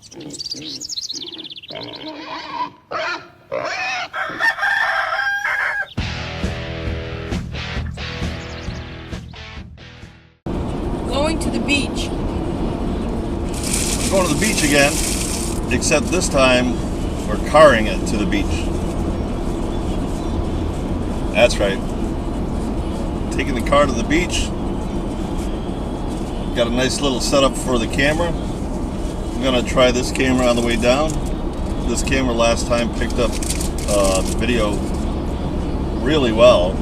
Going to the beach. We're going to the beach again, except this time we're carring it to the beach. That's right. Taking the car to the beach. Got a nice little setup for the camera. I'm gonna try this camera on the way down. This camera last time picked up the video really well,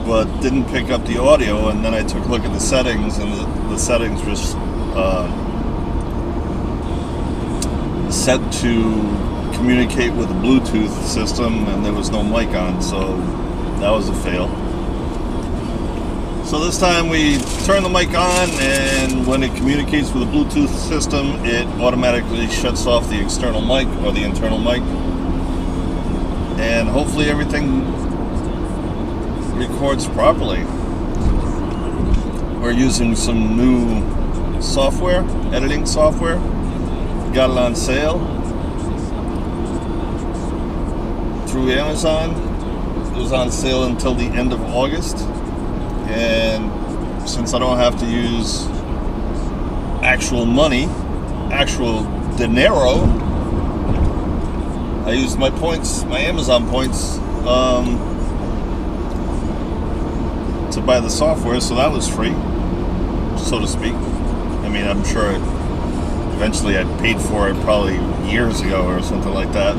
but didn't pick up the audio. And then I took a look at the settings, and the settings were set to communicate with the Bluetooth system, and there was no mic on, so that was a fail. So this time we turn the mic on, and when it communicates with the Bluetooth system, it automatically shuts off the external mic or the internal mic, and hopefully everything records properly. We're using some new software, editing software. Got it on sale through Amazon. It was on sale until the end of August. And since I don't have to use actual money, actual dinero, I used my points, my Amazon points, to buy the software, so that was free, so to speak. I mean, I'm sure eventually I paid for it probably years ago or something like that.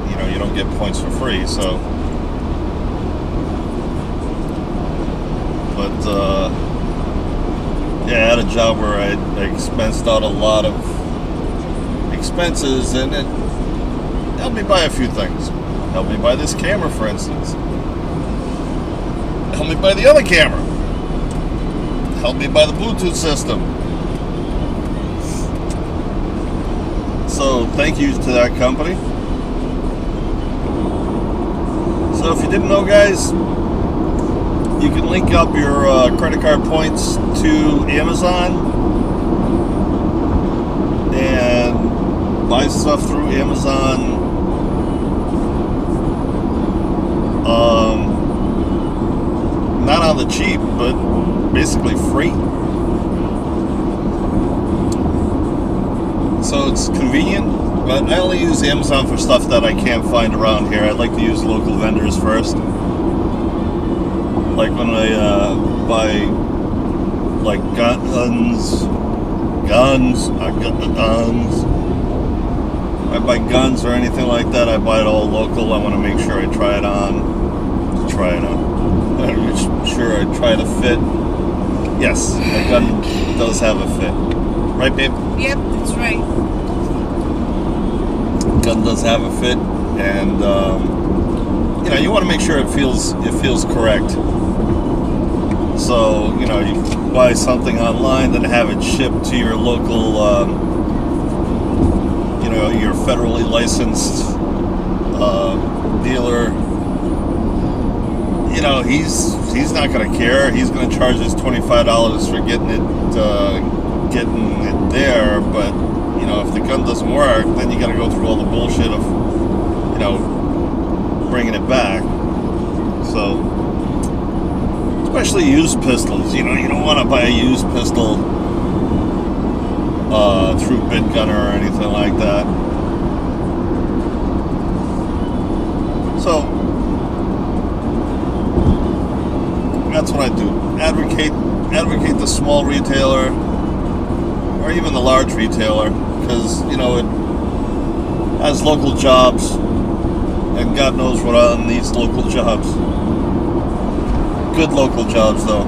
You know, you don't get points for free, so. But yeah, I had a job where I expensed out a lot of expenses, and it helped me buy a few things. Helped me buy this camera, for instance. Helped me buy the other camera. Helped me buy the Bluetooth system. So thank you to that company. So if you didn't know, guys, you can link up your credit card points to Amazon and buy stuff through Amazon. Not on the cheap, but basically free. So it's convenient, but I only use Amazon for stuff that I can't find around here. I like to use local vendors first. Like when I buy like guns. I buy guns or anything like that, I buy it all local. I want to make sure I try it on. I'm sure I try the fit. Yes, my gun does have a fit. Right, babe? Yep, that's right. Gun does have a fit, and you know, you want to make sure it feels correct. So, you know, you buy something online, then have it shipped to your local, you know, your federally licensed dealer. You know, he's not going to care. He's going to charge us $25 for getting it there. But, you know, if the gun doesn't work, then you got to go through all the bullshit of, you know, bringing it back. So, especially used pistols. You know, you don't want to buy a used pistol through BitGunner or anything like that. So that's what I do. Advocate the small retailer or even the large retailer, because, you know, it has local jobs, and God knows what on these local jobs. Good local jobs, though.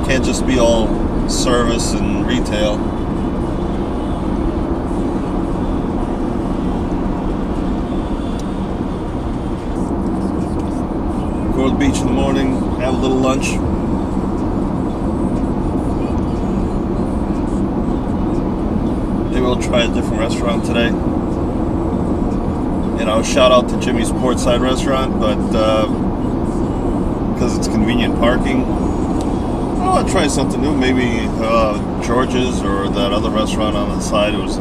It can't just be all service and retail. Go to the beach in the morning, have a little lunch. Maybe we'll try a different restaurant today. You know, shout out to Jimmy's Portside Restaurant, but because it's convenient parking, I want to try something new. Maybe George's or that other restaurant on the side. It was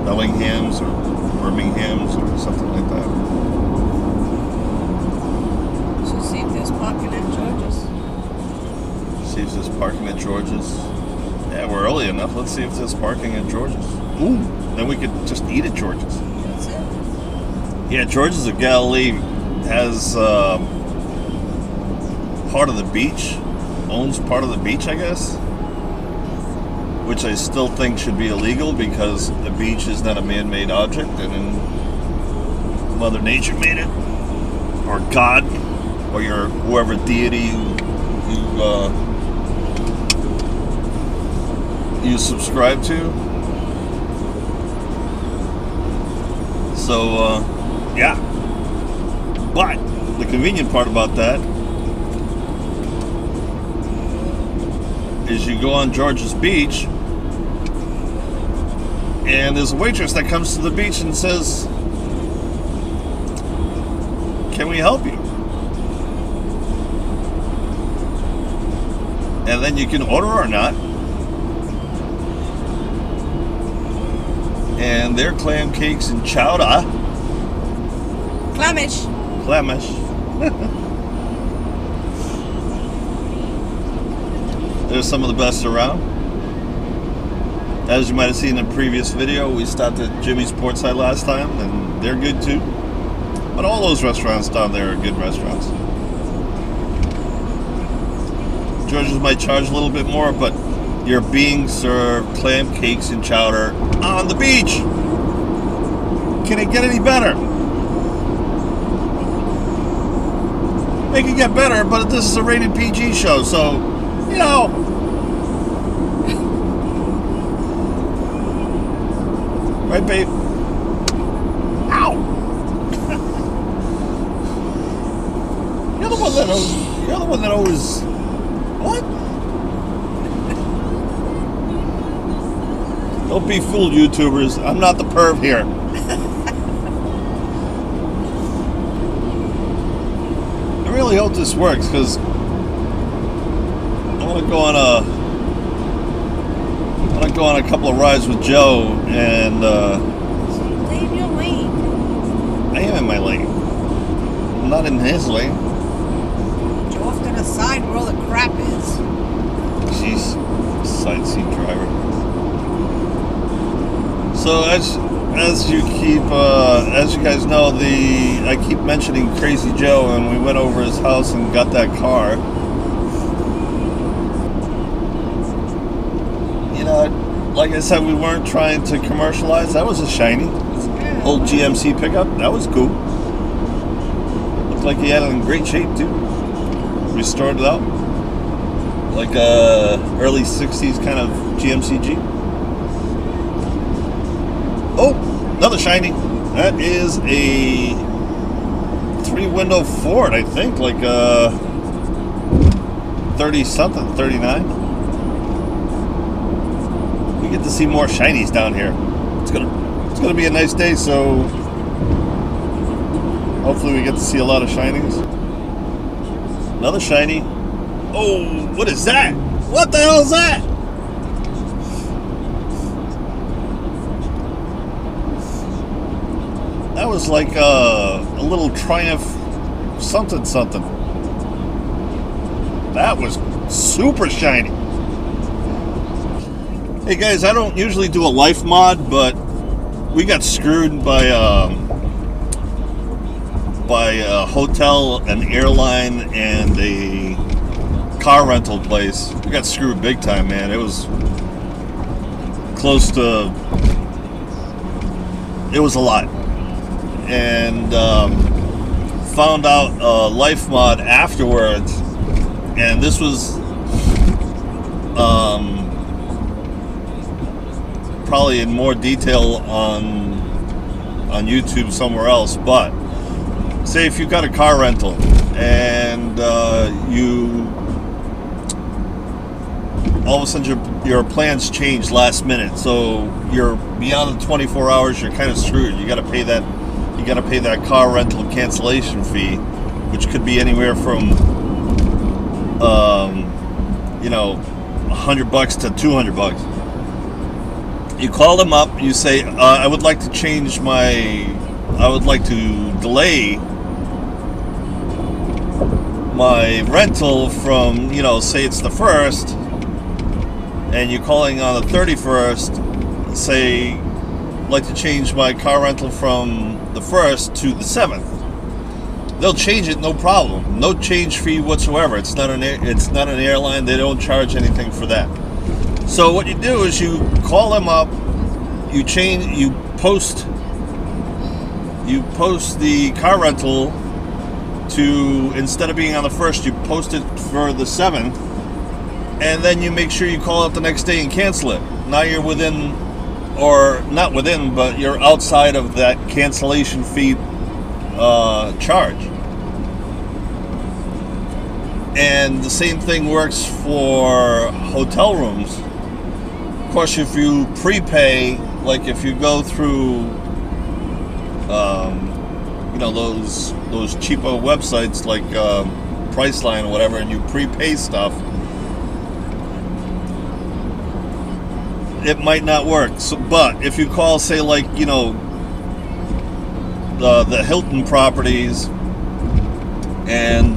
Bellingham's or Birmingham's or something like that. So see if there's parking at George's. See if there's parking at George's. Yeah, we're early enough. Let's see if there's parking at George's. Ooh, then we could just eat at George's. That's it. Yeah, George's of Galilee has part of the beach, owns part of the beach, I guess, which I still think should be illegal because the beach is not a man-made object, and then Mother Nature made it, or God, or your whoever deity you subscribe to. So, yeah. But the convenient part about that is you go on George's Beach and there's a waitress that comes to the beach and says, "Can we help you?" And then you can order or not. And their clam cakes and chowder. Clamish. Flemish. They're some of the best around. As you might have seen in a previous video, we stopped at Jimmy's Portside last time, and they're good too. But all those restaurants down there are good restaurants. George's might charge a little bit more, but you're being served clam cakes and chowder on the beach. Can it get any better? It can get better, but this is a rated PG show, so, you know. Right, babe? Ow! You're the one that always... What? Don't be fooled, YouTubers. I'm not the perv here. I really hope this works because I want to go on a couple of rides with Joe, and Leave your lane. I am in my lane. I'm not in his lane. Go off to the side where all the crap is. Jeez, side seat driver. So as you guys know, I keep mentioning Crazy Joe, and we went over his house and got that car. You know, like I said, we weren't trying to commercialize. That was a shiny old GMC pickup. That was cool. Looked like he had it in great shape too. Restored it out like a early '60s kind of GMC Jeep. Oh, another shiny. That is a 3-window Ford, I think, like a 30-something, 39. We get to see more shinies down here. It's gonna be a nice day, so hopefully we get to see a lot of shinies. Another shiny. Oh, what is that? What the hell is that? That was like a little Triumph something. That was super shiny. Hey guys, I don't usually do a life mod, but we got screwed by a hotel, an airline, and a car rental place. We got screwed big time, man. It was close to... It was a lot. And found out life mod afterwards, and this was probably in more detail on YouTube somewhere else. But say if you got a car rental and you all of a sudden your plans change last minute, so you're beyond the 24 hours, you're kind of screwed. You got to pay that car rental cancellation fee, which could be anywhere from $100 to $200. You call them up. You say, I would like to delay my rental from, say it's the 1st, and you're calling on the 31st, say, like to change my car rental from the 1st to the 7th. They'll change it, no problem. No change fee whatsoever. It's not an airline. They don't charge anything for that. So what you do is you call them up, you post the car rental to, instead of being on the 1st, you post it for the 7th, and then you make sure you call up the next day and cancel it. Now you're within, or not within, but you're outside of that cancellation fee charge. And the same thing works for hotel rooms. Of course, if you prepay, like if you go through those cheapo websites like Priceline or whatever, and you prepay stuff, it might not work. So, but if you call, say, like, the Hilton properties, and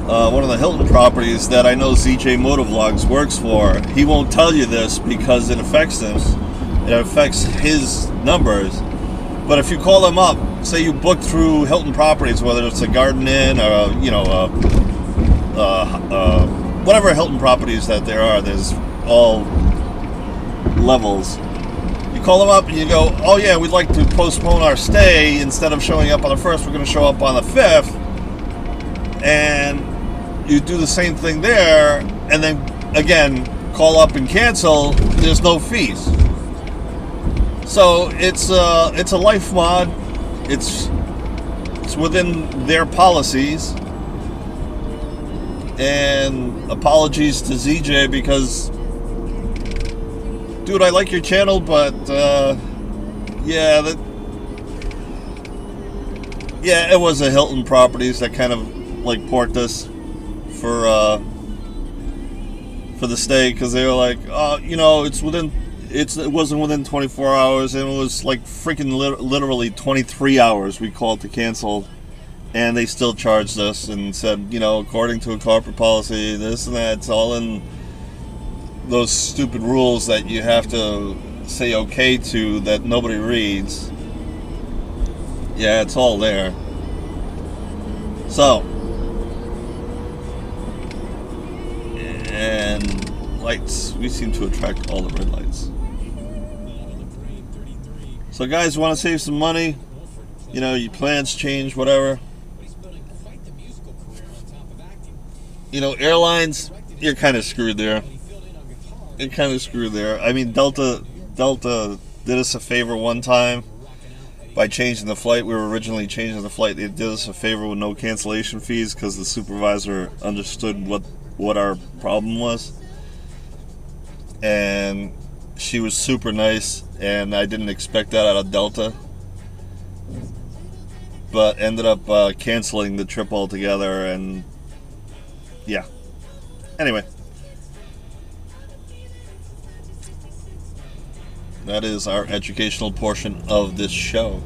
one of the Hilton properties that I know ZJ Motovlogs works for, he won't tell you this because it affects his numbers. But if you call them up, say you book through Hilton properties, whether it's a Garden Inn or whatever Hilton properties that there are, there's all levels. You call them up and you go, oh yeah, we'd like to postpone our stay. Instead of showing up on the 1st, we're going to show up on the 5th. And you do the same thing there, and then again call up and cancel. There's no fees. So it's a life mod. It's within their policies. And apologies to ZJ because, dude, I like your channel, but it was a Hilton Properties that kind of like porked us for the stay, because they were like, it wasn't within 24 hours, and it was like freaking literally 23 hours we called to cancel, and they still charged us and said, according to a corporate policy, this and that. It's all in those stupid rules that you have to say okay to that nobody reads. Yeah, it's all there. So, and lights. We seem to attract all the red lights. So guys, want to save some money? Your plans change, whatever. Airlines, you're kind of screwed there. I mean, Delta did us a favor one time by changing the flight. We were originally changing the flight. They did us a favor with no cancellation fees because the supervisor understood what our problem was. And she was super nice, and I didn't expect that out of Delta. But ended up canceling the trip altogether, and yeah. Anyway. That is our educational portion of this show.